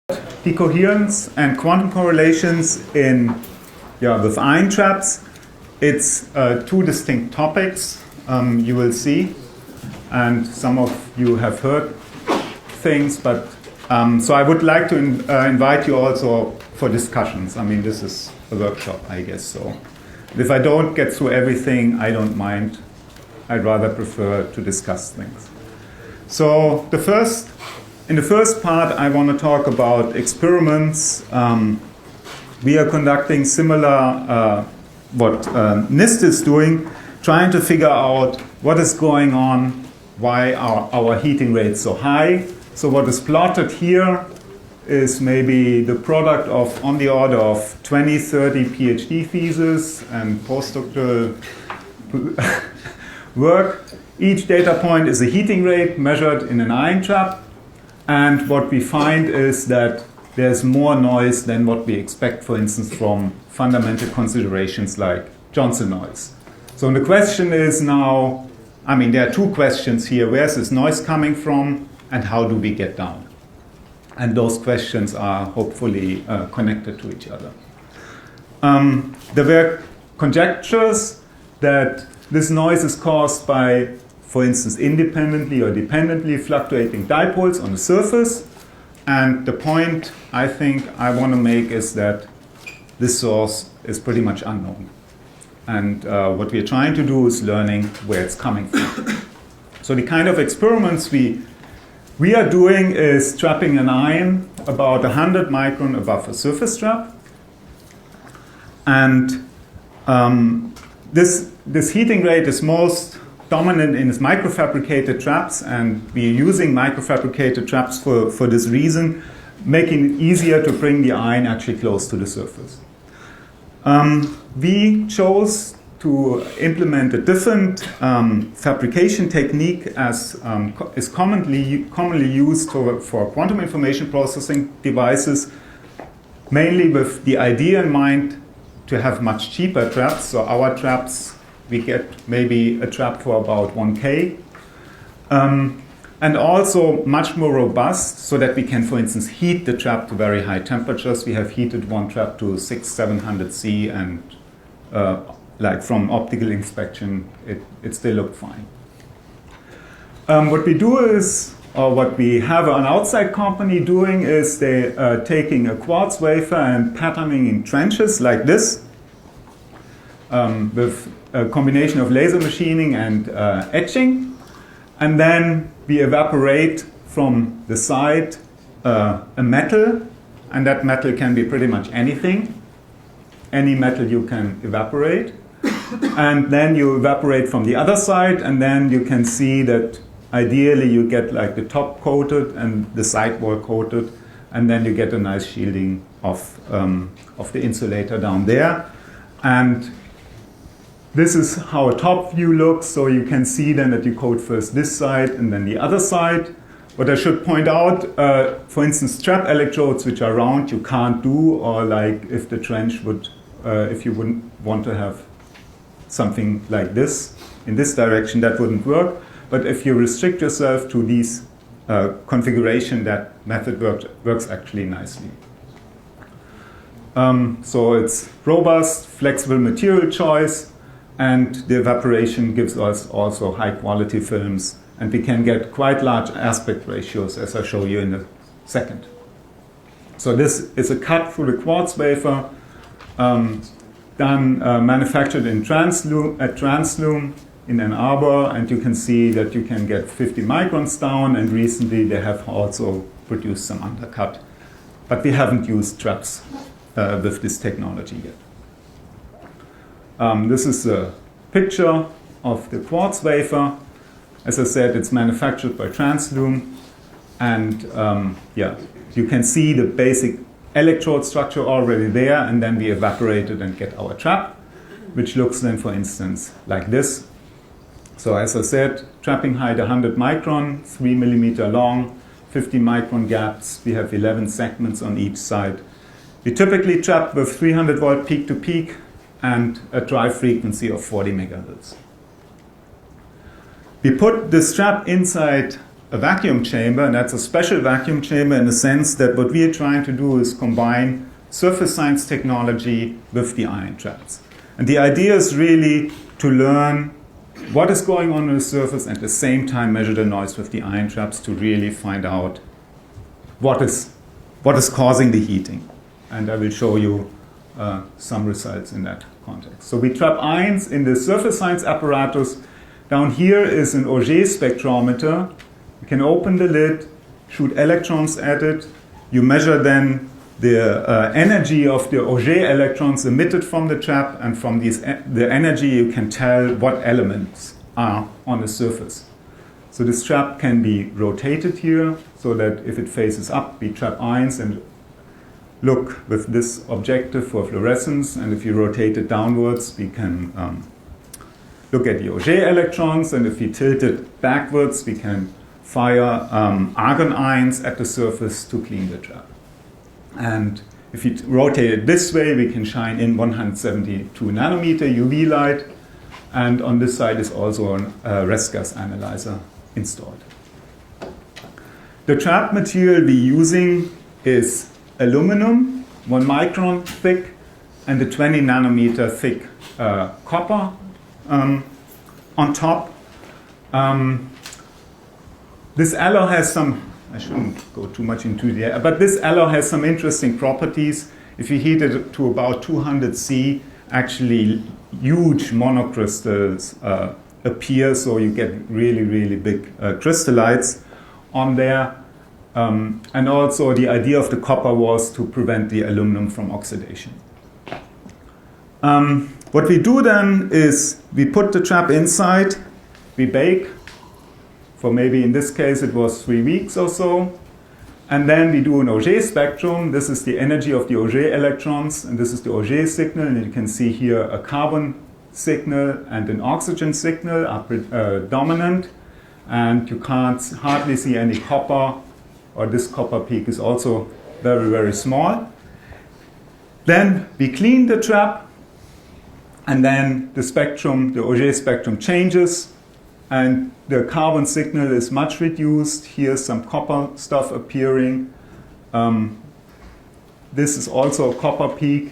Decoherence and quantum correlations with ion traps. It's two distinct topics, you will see, and some of you have heard things, but so I would like to invite you also for discussions. I mean, this is a workshop, I guess, so if I don't get through everything, I don't mind. I'd rather prefer to discuss things. So in the first part, I want to talk about experiments. We are conducting similar what NIST is doing, trying to figure out what is going on, why our heating rate is so high. So what is plotted here is maybe the product of on the order of 20, 30 PhD theses and postdoctoral work. Each data point is a heating rate measured in an ion trap. And what we find is that there's more noise than what we expect, for instance, from fundamental considerations like Johnson noise. So the question is now, I mean, there are two questions here. Where's this noise coming from and how do we get down? And those questions are hopefully connected to each other. There were conjectures that this noise is caused by, for instance, independently or dependently fluctuating dipoles on the surface. And the point I think I want to make is that this source is pretty much unknown. And what we're trying to do is learning where it's coming from. So the kind of experiments we are doing is trapping an ion about 100 micron above a surface trap. And this heating rate is most dominant in its microfabricated traps, and we're using microfabricated traps for this reason, making it easier to bring the ion actually close to the surface. We chose to implement a different fabrication technique as is commonly used for quantum information processing devices, mainly with the idea in mind to have much cheaper traps. So our traps, we get maybe a trap for about 1K. And also much more robust so that we can, for instance, heat the trap to very high temperatures. We have heated one trap to 600-700 C, and like from optical inspection, it still looked fine. What we do is, or what we have an outside company doing is they are taking a quartz wafer and patterning in trenches like this with a combination of laser machining and etching. And then we evaporate from the side a metal, and that metal can be pretty much anything. Any metal you can evaporate. And then you evaporate from the other side, and then you can see that ideally you get like the top coated and the sidewall coated, and then you get a nice shielding of the insulator down there. And this is how a top view looks, so you can see then that you coat first this side and then the other side. What I should point out, for instance, trap electrodes which are round you can't do, or like if the trench would, if you wouldn't want to have something like this in this direction, that wouldn't work. But if you restrict yourself to these configuration, that method works actually nicely. So it's robust, flexible material choice, and the evaporation gives us also high quality films, and we can get quite large aspect ratios, as I show you in a second. So this is a cut through the quartz wafer, manufactured in Transloom in Ann Arbor, and you can see that you can get 50 microns down, and recently they have also produced some undercut. But we haven't used traps with this technology yet. This is a picture of the quartz wafer. As I said, it's manufactured by Transloom, and you can see the basic electrode structure already there, and then we evaporate it and get our trap, which looks then, for instance, like this. So as I said, trapping height 100 micron, 3 millimeter long, 50 micron gaps. We have 11 segments on each side. We typically trap with 300 volt peak to peak and a drive frequency of 40 megahertz. We put this trap inside a vacuum chamber, and that's a special vacuum chamber in the sense that what we are trying to do is combine surface science technology with the ion traps. And the idea is really to learn what is going on the surface and at the same time measure the noise with the ion traps to really find out what is causing the heating. And I will show you some results in that context. So we trap ions in the surface science apparatus. Down here is an Auger spectrometer. You can open the lid, shoot electrons at it. You measure then the energy of the Auger electrons emitted from the trap, and from the energy you can tell what elements are on the surface. So this trap can be rotated here so that if it faces up, we trap ions and look with this objective for fluorescence, and if you rotate it downwards, we can look at the Auger electrons, and if we tilt it backwards, we can fire argon ions at the surface to clean the trap. And if you rotate it this way, we can shine in 172 nanometer UV light, and on this side is also a rest gas analyzer installed. The trap material we're using is aluminum, 1 micron thick, and a 20 nanometer thick copper on top. This alloy has some, I shouldn't go too much into the air, but this alloy has some interesting properties. If you heat it to about 200 C, actually huge monocrystals appear, so you get really, really big crystallites on there. And also the idea of the copper was to prevent the aluminum from oxidation. What we do then is we put the trap inside, we bake for maybe in this case it was 3 weeks or so, and then we do an Auger spectrum. This is the energy of the Auger electrons, and this is the Auger signal, and you can see here a carbon signal and an oxygen signal are dominant, and you can't hardly see any copper, or this copper peak is also very, very small. Then we clean the trap, and then the spectrum, the Auger spectrum changes, and the carbon signal is much reduced. Here's some copper stuff appearing. This is also a copper peak.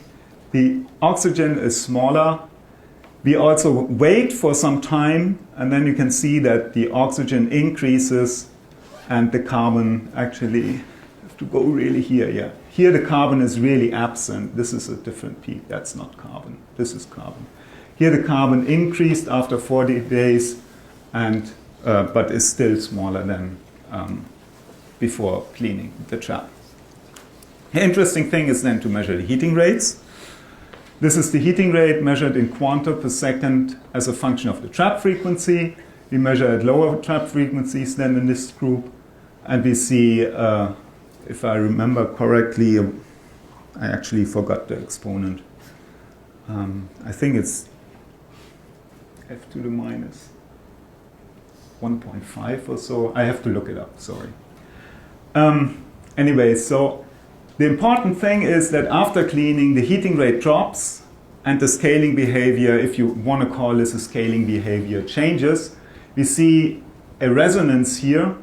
The oxygen is smaller. We also wait for some time, and then you can see that the oxygen increases and the carbon actually, I have to go really here, yeah. Here the carbon is really absent. This is a different peak. That's not carbon. This is carbon. Here the carbon increased after 40 days, and but is still smaller than before cleaning the trap. The interesting thing is then to measure the heating rates. This is the heating rate measured in quanta per second as a function of the trap frequency. We measure at lower trap frequencies than in this group, and we see, if I remember correctly, I actually forgot the exponent. I think it's f to the minus 1.5 or so. I have to look it up, sorry. Anyway, so the important thing is that after cleaning, the heating rate drops, and the scaling behavior, if you want to call this a scaling behavior, changes. We see a resonance here,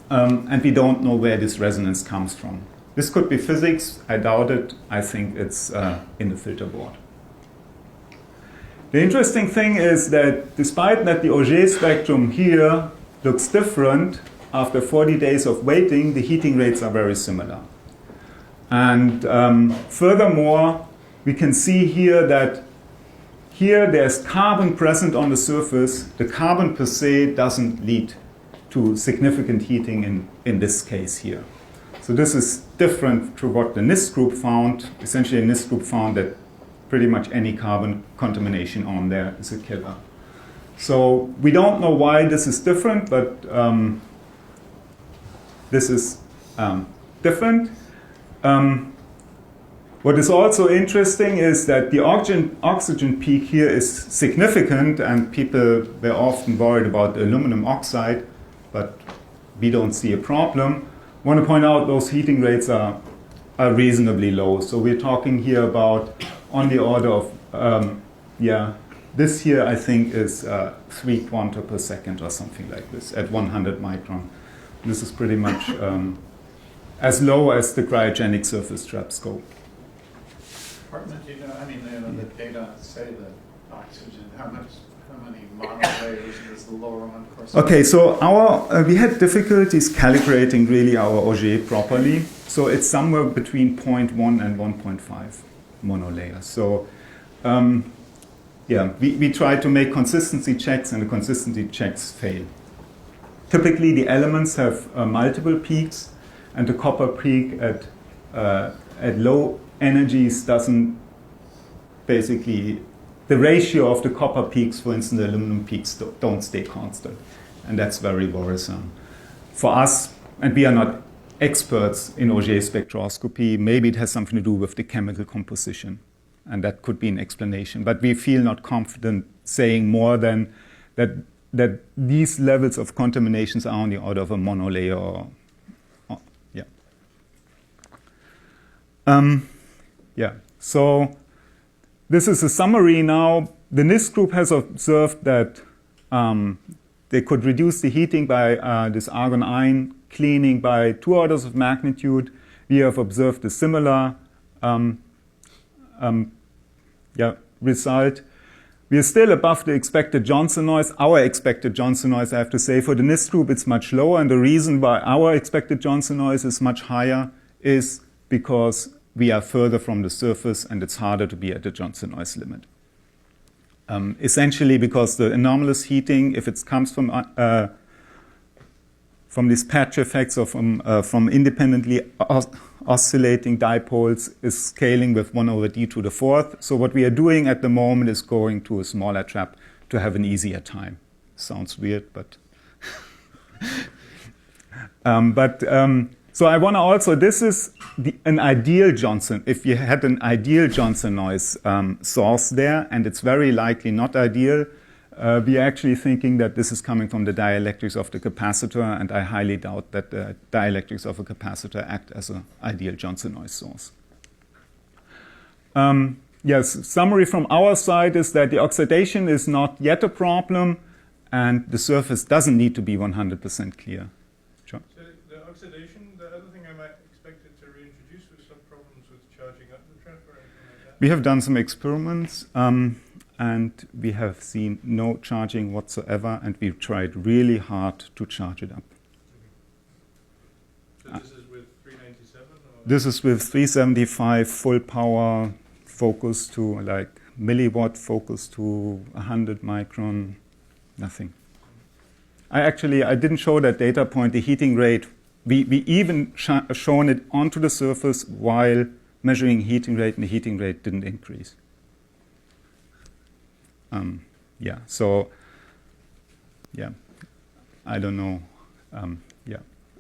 and we don't know where this resonance comes from. This could be physics. I doubt it. I think it's in the filter board. The interesting thing is that despite that the Auger spectrum here looks different, after 40 days of waiting, the heating rates are very similar. And furthermore, we can see here that here there's carbon present on the surface. The carbon per se doesn't lead to significant heating in this case here. So this is different to what the NIST group found. Essentially, the NIST group found that pretty much any carbon contamination on there is a killer. So we don't know why this is different, but this is different. What is also interesting is that the oxygen peak here is significant, and people were often worried about the aluminum oxide, but we don't see a problem. I want to point out those heating rates are reasonably low. So we're talking here about on the order of, this here I think is 3 quanta per second or something like this at 100 micron. This is pretty much as low as the cryogenic surface traps go. Hartmut, do you know, the data say that oxygen, how many monolayers is the lower one correspond? Okay, so we had difficulties calibrating really our Auger properly. So it's somewhere between 0.1 and 1.5 monolayers. So we try to make consistency checks, and the consistency checks fail. Typically, the elements have multiple peaks, and the copper peak at low energies doesn't basically, the ratio of the copper peaks, for instance, the aluminum peaks don't stay constant. And that's very worrisome. For us, and we are not experts in Auger spectroscopy, maybe it has something to do with the chemical composition. And that could be an explanation. But we feel not confident saying more than that these levels of contaminations are on the order of a monolayer. So this is a summary now. The NIST group has observed that they could reduce the heating by this argon ion cleaning by 2 orders of magnitude. We have observed a similar result. We are still above the expected Johnson noise, our expected Johnson noise, I have to say. For the NIST group, it's much lower, and the reason why our expected Johnson noise is much higher is because we are further from the surface and it's harder to be at the Johnson noise limit. Essentially because the anomalous heating, if it comes from these patch effects or from independently oscillating dipoles, is scaling with 1 over d to the 4th. So what we are doing at the moment is going to a smaller trap to have an easier time. Sounds weird, but so I want to also, this is an ideal Johnson. If you had an ideal Johnson noise source there, and it's very likely not ideal, we are actually thinking that this is coming from the dielectrics of the capacitor, and I highly doubt that the dielectrics of a capacitor act as an ideal Johnson noise source. Summary from our side is that the oxidation is not yet a problem, and the surface doesn't need to be 100% clear. Sure. So the oxidation, the other thing I might expect it to reintroduce was some problems with charging up the trap or anything like that? We have done some experiments. And we have seen no charging whatsoever, and we've tried really hard to charge it up. So this is with 397? Or? This is with 375 full power focus to like milliwatt focus to 100 micron, nothing. I didn't show that data point, the heating rate. We even shown it onto the surface while measuring heating rate, and the heating rate didn't increase. I don't know.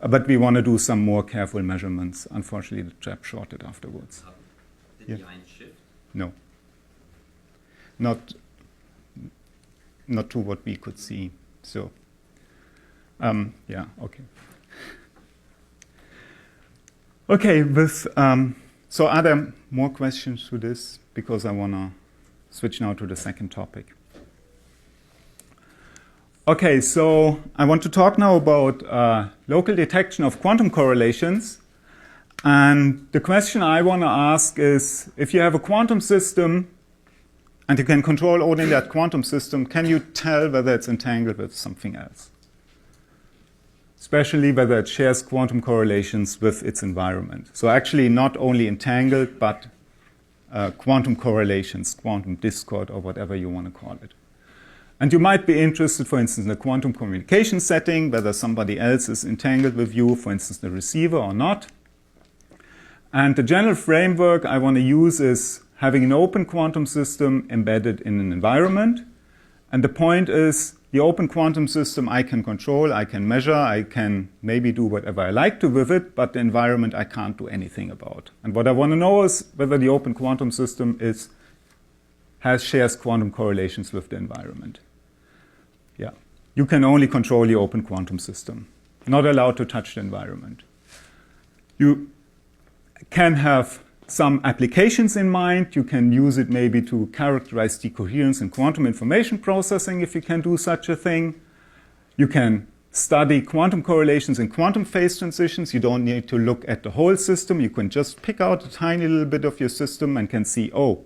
But we want to do some more careful measurements. Unfortunately, the trap shorted afterwards. Did the ion shift? No. Not to what we could see. So, okay. Okay, so are there more questions to this? Because I want to switch now to the second topic. Okay, so I want to talk now about local detection of quantum correlations. And the question I want to ask is, if you have a quantum system and you can control only that quantum system, can you tell whether it's entangled with something else? Especially whether it shares quantum correlations with its environment. So actually not only entangled, but quantum correlations, quantum discord, or whatever you want to call it. And you might be interested, for instance, in a quantum communication setting, whether somebody else is entangled with you, for instance, the receiver or not. And the general framework I want to use is having an open quantum system embedded in an environment. And the point is, the open quantum system I can control, I can measure, I can maybe do whatever I like to with it, but the environment I can't do anything about. And what I want to know is whether the open quantum system shares quantum correlations with the environment. Yeah. You can only control the open quantum system, not allowed to touch the environment. You can have some applications in mind. You can use it maybe to characterize decoherence in quantum information processing if you can do such a thing. You can study quantum correlations in quantum phase transitions. You don't need to look at the whole system. You can just pick out a tiny little bit of your system and can see, oh,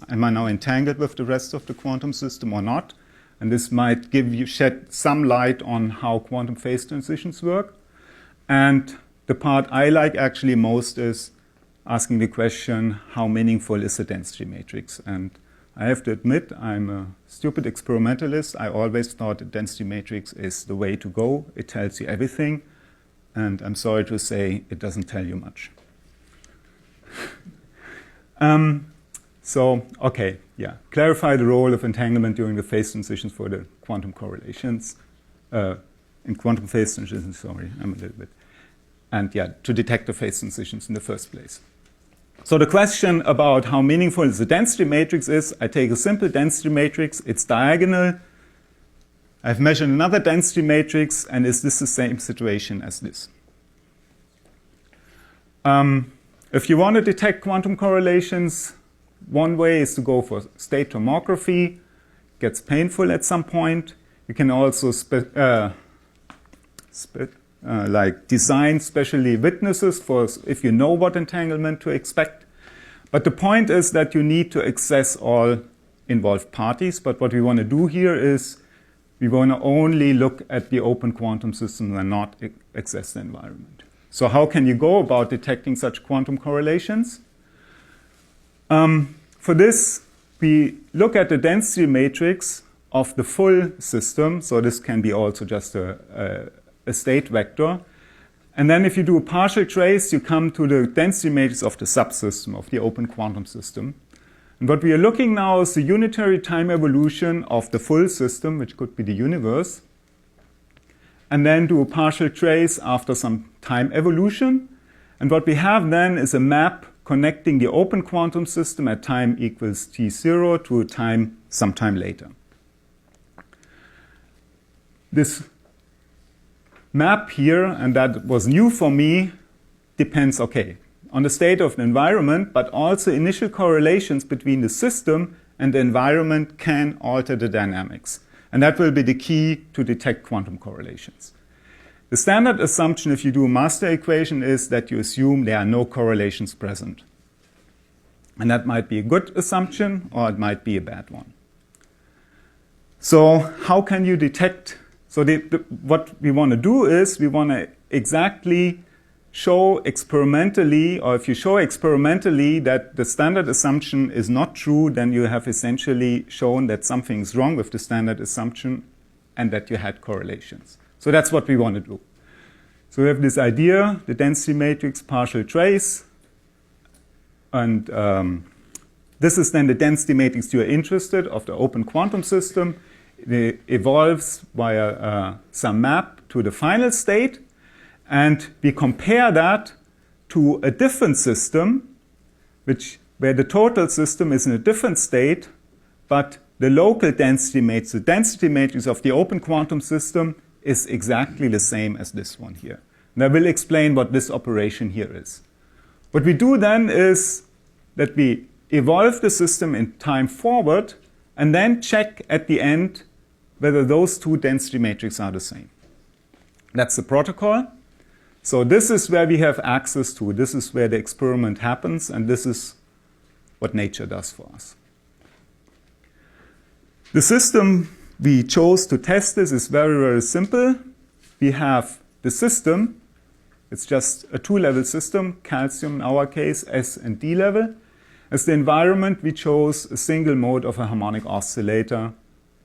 am I now entangled with the rest of the quantum system or not? And this might shed some light on how quantum phase transitions work. And the part I like actually most is asking the question, how meaningful is the density matrix? And I have to admit, I'm a stupid experimentalist. I always thought the density matrix is the way to go. It tells you everything. And I'm sorry to say, it doesn't tell you much. Clarify the role of entanglement during the phase transitions for the quantum correlations. In quantum phase transitions, sorry, I'm a little bit. And to detect the phase transitions in the first place. So the question about how meaningful the density matrix is, I take a simple density matrix, it's diagonal. I've measured another density matrix, and is this the same situation as this? If you want to detect quantum correlations, one way is to go for state tomography. It gets painful at some point. You can also design specially witnesses for if you know what entanglement to expect. But the point is that you need to access all involved parties. But what we want to do here is we want to only look at the open quantum system and not access the environment. So how can you go about detecting such quantum correlations? For this, we look at the density matrix of the full system. So this can be also just a state vector. And then if you do a partial trace, you come to the density matrix of the subsystem, of the open quantum system. And what we are looking now is the unitary time evolution of the full system, which could be the universe. And then do a partial trace after some time evolution. And what we have then is a map connecting the open quantum system at time equals t0 to a time sometime later. This map here, and that was new for me, depends, on the state of the environment, but also initial correlations between the system and the environment can alter the dynamics. And that will be the key to detect quantum correlations. The standard assumption, if you do a master equation, is that you assume there are no correlations present. And that might be a good assumption, or it might be a bad one. So how can you detect? So what we want to do is we want to exactly show experimentally, or if you show experimentally that the standard assumption is not true, then you have essentially shown that something is wrong with the standard assumption and that you had correlations. So that's what we want to do. So we have this idea, the density matrix partial trace, and this is then the density matrix you are interested of the open quantum system. It evolves via some map to the final state, and we compare that to a different system, where the total system is in a different state, but the local density matrix, the density matrix of the open quantum system, is exactly the same as this one here. And I will explain what this operation here is. What we do then is that we evolve the system in time forward and then check at the end whether those two density matrices are the same. That's the protocol. So this is where we have access to. This is where the experiment happens, and this is what nature does for us. The system we chose to test this is very, very simple. We have the system. It's just a two-level system, calcium in our case, S and D level. As the environment, we chose a single mode of a harmonic oscillator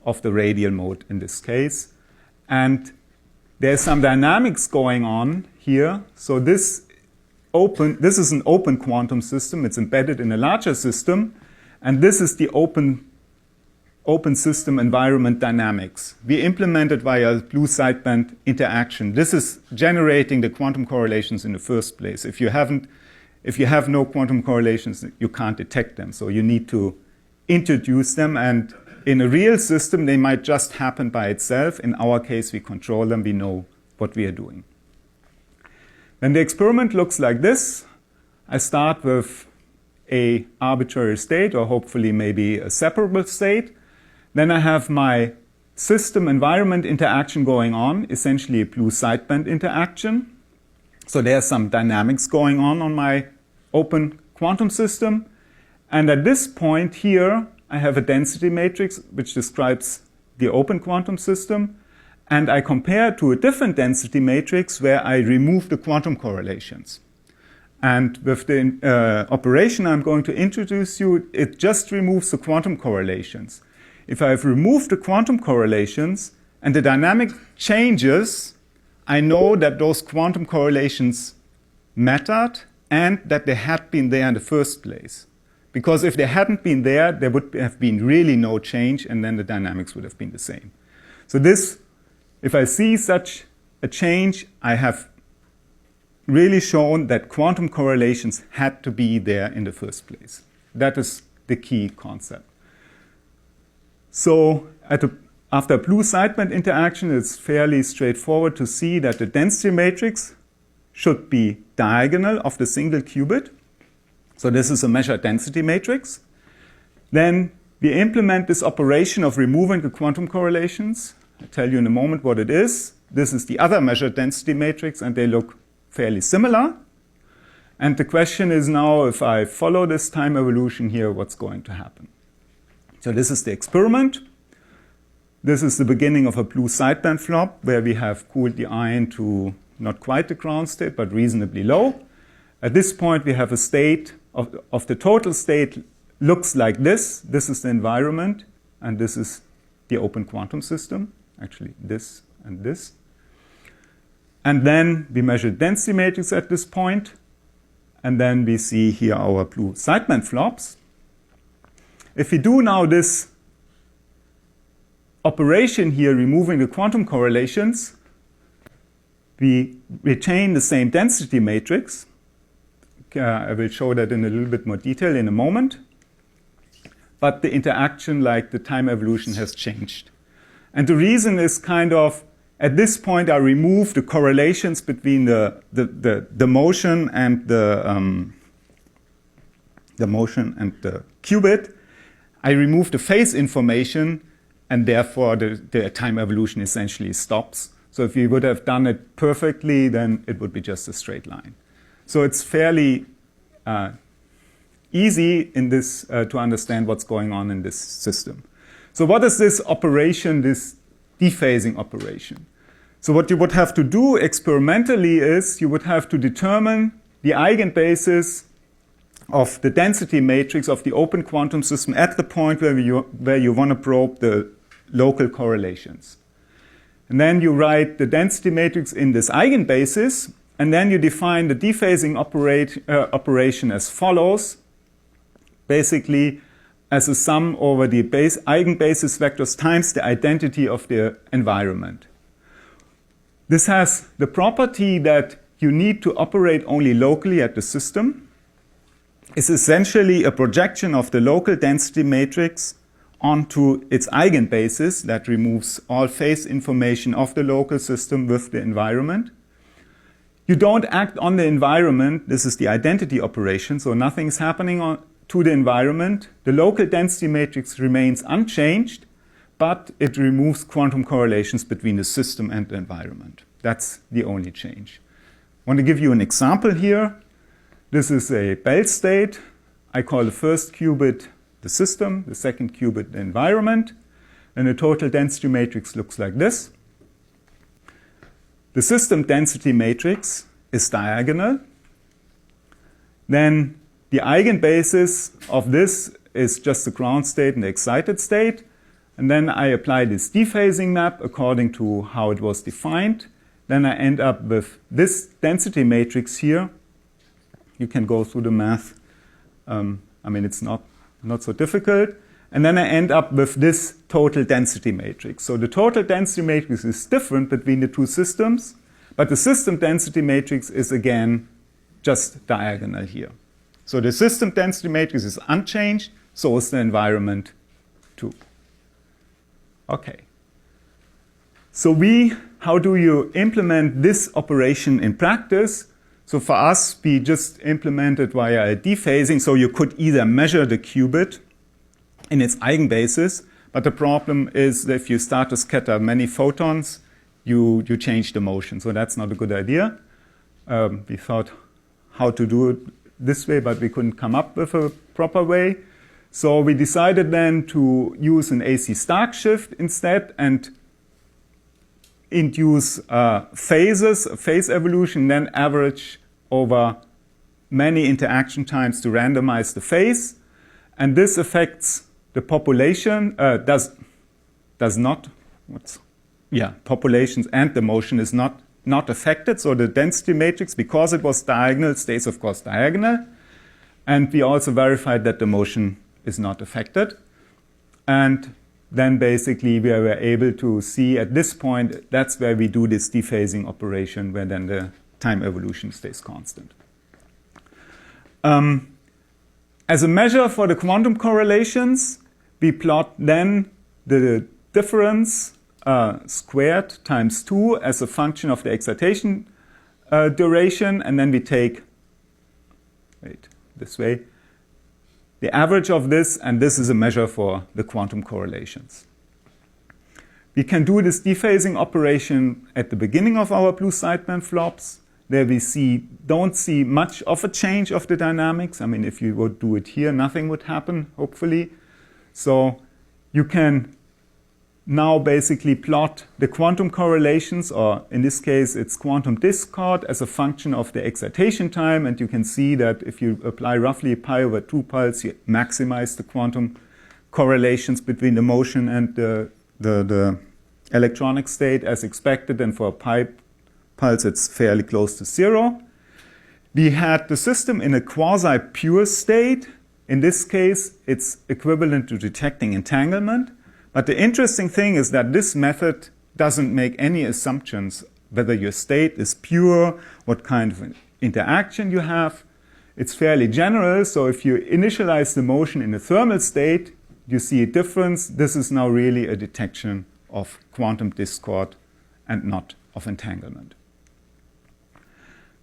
of the radial mode in this case. And there's some dynamics going on here. So this is an open quantum system. It's embedded in a larger system. And this is the open system environment dynamics. We implemented via blue sideband interaction. This is generating the quantum correlations in the first place. If you have no quantum correlations, you can't detect them. So you need to introduce them. And in a real system, they might just happen by itself. In our case, we control them. We know what we are doing. Then the experiment looks like this. I start with an arbitrary state, or hopefully maybe a separable state. Then I have my system-environment interaction going on, essentially a blue sideband interaction. So there's some dynamics going on my open quantum system. And at this point here, I have a density matrix which describes the open quantum system. And I compare to a different density matrix where I remove the quantum correlations. And with the operation I'm going to introduce you, it just removes the quantum correlations. If I've removed the quantum correlations and the dynamic changes, I know that those quantum correlations mattered and that they had been there in the first place. Because if they hadn't been there would have been really no change, and then the dynamics would have been the same. So this, if I see such a change, I have really shown that quantum correlations had to be there in the first place. That is the key concept. So after a blue sideband interaction, it's fairly straightforward to see that the density matrix should be diagonal of the single qubit. So this is a measured density matrix. Then we implement this operation of removing the quantum correlations. I'll tell you in a moment what it is. This is the other measured density matrix, and they look fairly similar. And the question is now, if I follow this time evolution here, what's going to happen? So this is the experiment. This is the beginning of a blue sideband flop where we have cooled the ion to not quite the ground state, but reasonably low. At this point, we have a state of the total state looks like this. This is the environment, and this is the open quantum system. Actually, this and this. And then we measure density matrix at this point. And then we see here our blue sideband flops. If we do now this operation here, removing the quantum correlations, we retain the same density matrix. I will show that in a little bit more detail in a moment. But the interaction, like the time evolution, has changed. And the reason is kind of, at this point, I remove the correlations between the motion and the qubit. I remove the phase information, and therefore the time evolution essentially stops. So if you would have done it perfectly, then it would be just a straight line. So it's fairly easy in this to understand what's going on in this system. So what is this operation, this dephasing operation? So what you would have to do experimentally is you would have to determine the eigenbasis of the density matrix of the open quantum system at the point where you want to probe the local correlations. And then you write the density matrix in this eigenbasis, and then you define the dephasing operation as follows, basically as a sum over the eigenbasis vectors times the identity of the environment. This has the property that you need to operate only locally at the system. It's essentially a projection of the local density matrix onto its eigenbasis that removes all phase information of the local system with the environment. You don't act on the environment. This is the identity operation, so nothing's happening to the environment. The local density matrix remains unchanged, but it removes quantum correlations between the system and the environment. That's the only change. I want to give you an example here. This is a Bell state. I call the first qubit the system, the second qubit the environment, and the total density matrix looks like this. The system density matrix is diagonal. Then the eigenbasis of this is just the ground state and the excited state. And then I apply this dephasing map according to how it was defined. Then I end up with this density matrix here. You can go through the math. It's not so difficult. And then I end up with this total density matrix. So the total density matrix is different between the two systems, but the system density matrix is again just diagonal here. So the system density matrix is unchanged, so is the environment too. Okay. So how do you implement this operation in practice? So for us, we just implemented via a dephasing, so you could either measure the qubit in its eigenbasis, But the problem is that if you start to scatter many photons, you change the motion. So that's not a good idea. We thought how to do it this way, but we couldn't come up with a proper way. So we decided then to use an AC Stark shift instead and induce phases, phase evolution, then average over many interaction times to randomize the phase. And this affects the population, populations and the motion is not affected. So the density matrix, because it was diagonal, stays of course diagonal. And we also verified that the motion is not affected. And then basically we were able to see at this point, that's where we do this dephasing operation, where then the time evolution stays constant. As a measure for the quantum correlations, we plot then the difference squared times 2 as a function of the excitation duration, and then we take, this way, the average of this, and this is a measure for the quantum correlations. We can do this dephasing operation at the beginning of our blue sideband flops. There we don't see much of a change of the dynamics. I mean, if you would do it here, nothing would happen, hopefully. So you can now basically plot the quantum correlations, or in this case, it's quantum discord as a function of the excitation time. And you can see that if you apply roughly pi over 2 pulse, you maximize the quantum correlations between the motion and the electronic state as expected. And for a pi pulse, it's fairly close to 0. We had the system in a quasi-pure state. In this case, it's equivalent to detecting entanglement. But the interesting thing is that this method doesn't make any assumptions whether your state is pure, what kind of interaction you have. It's fairly general, so if you initialize the motion in a thermal state, you see a difference. This is now really a detection of quantum discord and not of entanglement. I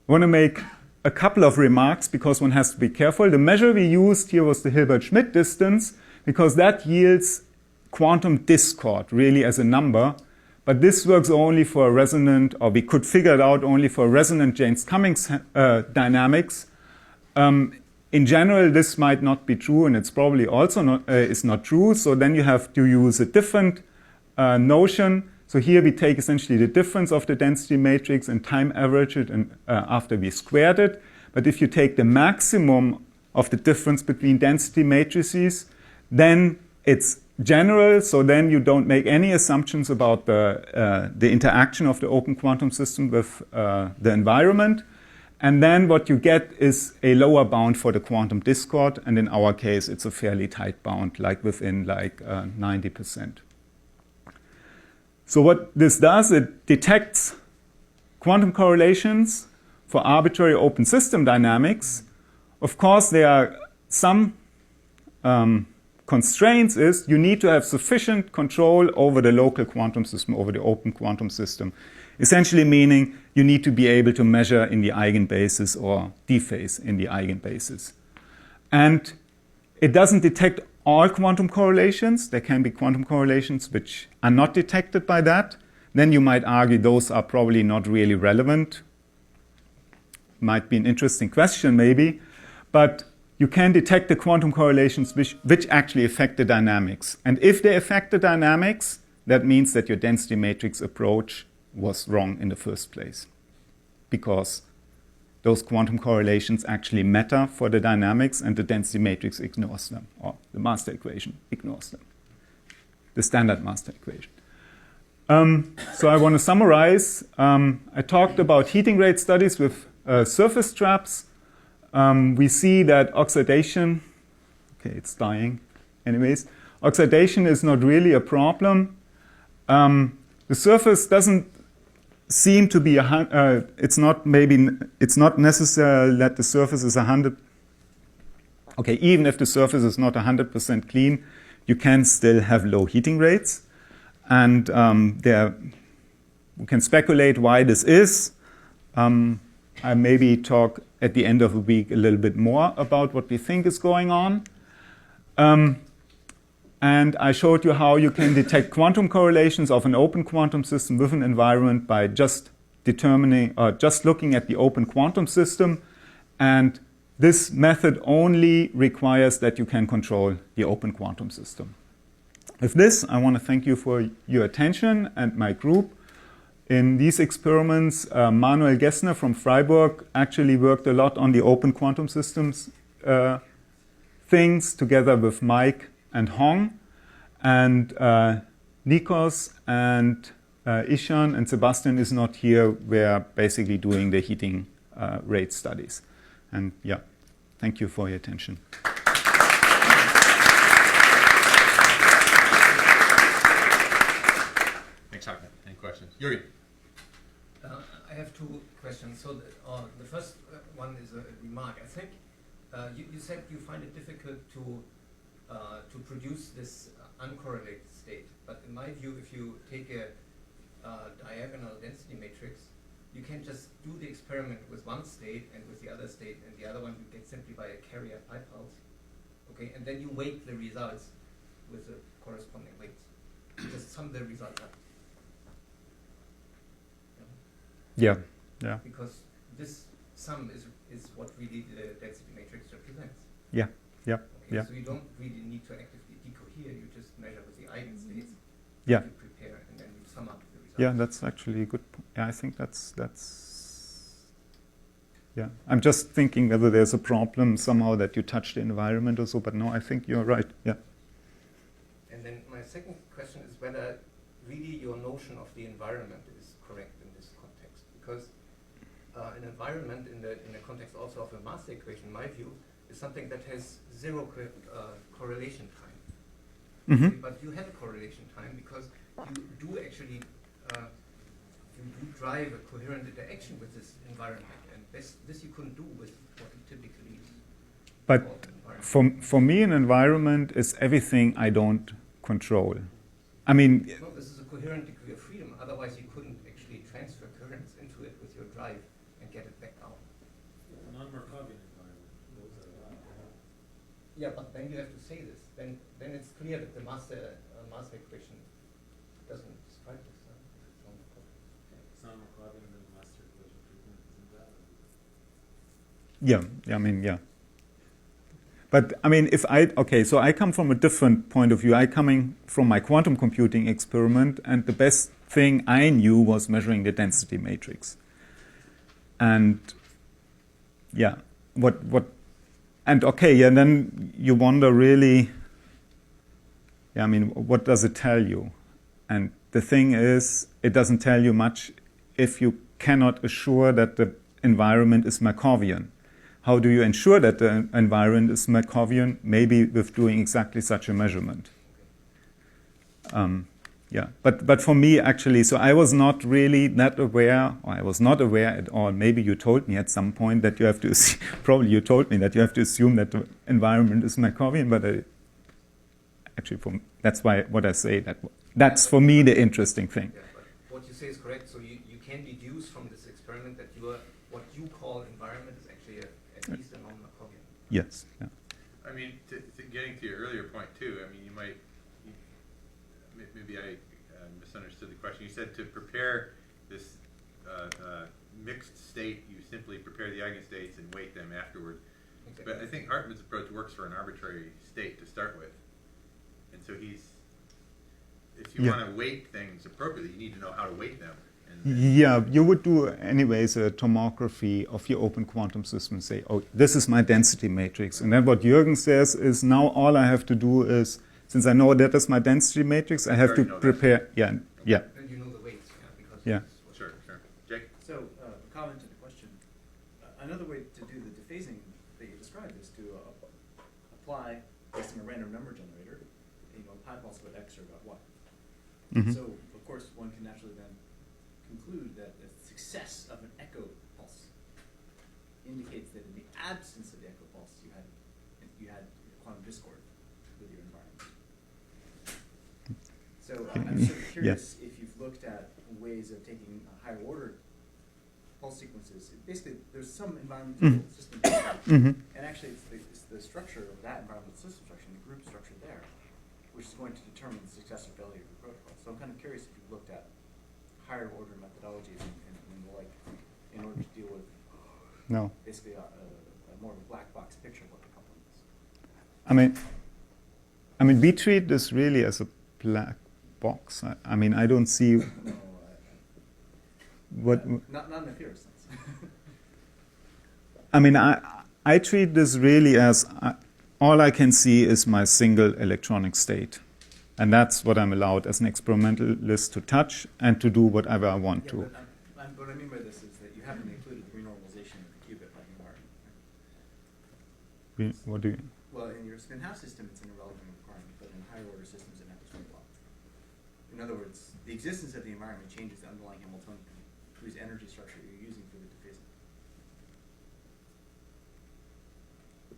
want to make a couple of remarks because one has to be careful. The measure we used here was the Hilbert-Schmidt distance because that yields quantum discord really as a number, but this works only for a resonant, or we could figure it out only for resonant James-Cummings dynamics. In general, this might not be true, and it's probably also is not true. So then you have to use a different notion. So here we take essentially the difference of the density matrix and time average it, and after we squared it. But if you take the maximum of the difference between density matrices, then it's general, so then you don't make any assumptions about the interaction of the open quantum system with the environment. And then what you get is a lower bound for the quantum discord, and in our case, it's a fairly tight bound, like within 90%. So what this does, it detects quantum correlations for arbitrary open system dynamics. Of course, there are some constraints is you need to have sufficient control over the local quantum system, over the open quantum system. Essentially meaning you need to be able to measure in the eigenbasis or dephase in the eigenbasis. And it doesn't detect all quantum correlations. There can be quantum correlations which are not detected by that. Then you might argue those are probably not really relevant. Might be an interesting question maybe. But you can detect the quantum correlations which actually affect the dynamics. And if they affect the dynamics, that means that your density matrix approach was wrong in the first place. Because those quantum correlations actually matter for the dynamics and the density matrix ignores them, or the master equation ignores them, the standard master equation. So I want to summarize. I talked about heating rate studies with surface traps. We see that oxidation, okay, it's dying anyways. Oxidation is not really a problem. The surface doesn't seem to be it's not necessary that the surface is 100. Okay, even if the surface is not 100% clean, you can still have low heating rates, and we can speculate why this is. I maybe talk at the end of the week a little bit more about what we think is going on. And I showed you how you can detect quantum correlations of an open quantum system with an environment by just determining, just looking at the open quantum system. And this method only requires that you can control the open quantum system. With this, I want to thank you for your attention and my group. In these experiments, Manuel Gessner from Freiburg actually worked a lot on the open quantum systems things together with Mike and Hong. And Nikos and Ishan and Sebastian is not here. We're basically doing the heating rate studies. And yeah, thank you for your attention. Thanks, Hartmut. Any questions? Jürgen. I have two questions. So the first one is a remark. I think you said you find it difficult to produce this uncorrelated state. But in my view, if you take a diagonal density matrix, you can just do the experiment with one state and with the other state, and the other one you get simply by a carrier pi pulse. Okay, and then you weight the results with the corresponding weights. You just sum the results up. Yeah, yeah. Because this sum is what really the density matrix represents. Yeah, yeah, Okay, yeah. so you don't really need to actively decohere, you just measure with the eigenstates. Yeah. You prepare and then you sum up the results. Yeah, that's actually a good point. Yeah, I think that's yeah. I'm just thinking whether there's a problem somehow that you touch the environment or so, but no, I think you're right. Yeah. And then my second question is whether really your notion of the environment is correct in this context. Because an environment in the context also of a master equation, in my view, is something that has zero correlation time. Mm-hmm. But you have a correlation time because you do actually drive a coherent interaction with this environment, and this you couldn't do with what you typically use. But for me, an environment is everything I don't control. I mean, no, this is a coherent degree of freedom. Otherwise, you couldn't actually transfer currents into it with your drive and get it back out. Non-Markovian environment. Yeah, but then you have to say this. Then it's clear that the master equation doesn't describe this. It's non-Markovian, then the master equation treatment isn't valid. yeah, I mean, yeah. But I mean, so I come from a different point of view. I coming from my quantum computing experiment, and the best thing I knew was measuring the density matrix. And yeah, then you wonder really, yeah, I mean, what does it tell you? And the thing is, it doesn't tell you much if you cannot assure that the environment is Markovian. How do you ensure that the environment is Markovian? Maybe with doing exactly such a measurement. Yeah, but for me, actually, so I was not really that aware, or I was not aware at all. Maybe you told me at some point that you have to, probably you told me that you have to assume that the environment is Markovian, but that's why what I say, that's for me the interesting thing. Yeah, but what you say is correct. So you can deduce from this experiment that what you call environment is actually at least a non-Markovian. Yes. Yeah. I mean, getting to your earlier point too, I mean, maybe I misunderstood the question. You said to prepare this mixed state, you simply prepare the eigenstates and weight them afterward. Exactly. But I think Hartmut's approach works for an arbitrary state to start with. And so if you want to weight things appropriately, you need to know how to weight them. Yeah, you would do anyways a tomography of your open quantum system and say, oh, this is my density matrix. And then what Jürgen says is now all I have to do is, since I know that is my density matrix, I have to prepare, yeah. Then you know the weights, because Yeah. Sure. Jake? So, a comment to the question. Another way to do the dephasing that you described is to apply, based on a random number generator, pi pulse about x or about y. Mm-hmm. So, of course, one can naturally then conclude that the success of an echo pulse indicates that in the absence of the echo pulse, you had quantum discord with your environment. So I'm sort of curious if you've looked at ways of taking higher order pulse sequences. Basically, there's some environmental system, and actually it's the structure of that environmental system structure, the group structure there, which is going to determine the success or failure of the protocol. So I'm kind of curious if you've looked at higher order methodologies and the like in order to deal with No. basically a more of a black box picture of what the coupling is. I mean, we treat this really as a black box. I mean, I don't see No, what. not in a theorist sense. I mean, I treat this really as all I can see is my single electronic state. And that's what I'm allowed as an experimentalist to touch and to do whatever I want to. But what I mean by this is that you haven't included the renormalization of the qubit by the environment. What do you? Well, in your spin-half system, it's an irrelevant requirement, but in higher order systems, it happens very well. In other words, the existence of the environment changes the underlying Hamiltonian, whose energy structure you're using for the dephasing.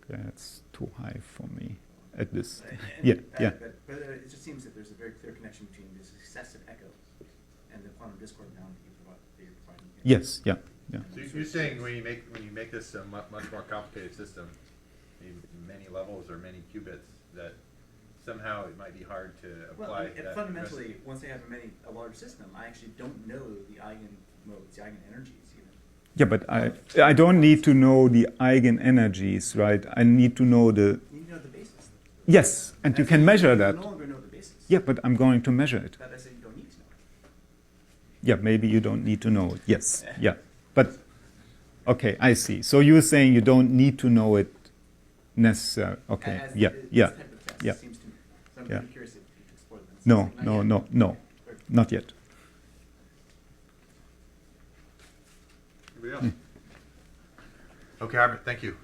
Okay, it's too high for me at this. But it just seems that there's a very clear connection between the successive echoes and the quantum discord bound that you're providing. Yes, yeah. So you're saying when you make this a much more complicated system, many levels or many qubits, that somehow it might be hard to apply that. Fundamentally, once I have a large system, I actually don't know the eigenmodes, the eigenenergies even. Yeah, but I don't need to know the eigenenergies, right? I need to know the. You need to know the basis. Yes, and you can measure that. You no longer know the basis. Yeah, but I'm going to measure it. That I said you don't need to know. Yeah, maybe you don't need to know it. Yes, yeah. But, okay, I see. So you're saying you don't need to know it necessarily. Okay, As yeah, this yeah, type of test, yeah. it seems to me. So I'm Yeah. really curious if you could explore that. No, Not no, yet. no, no, Very- not yet. Anybody else? Okay, Hartmut, thank you.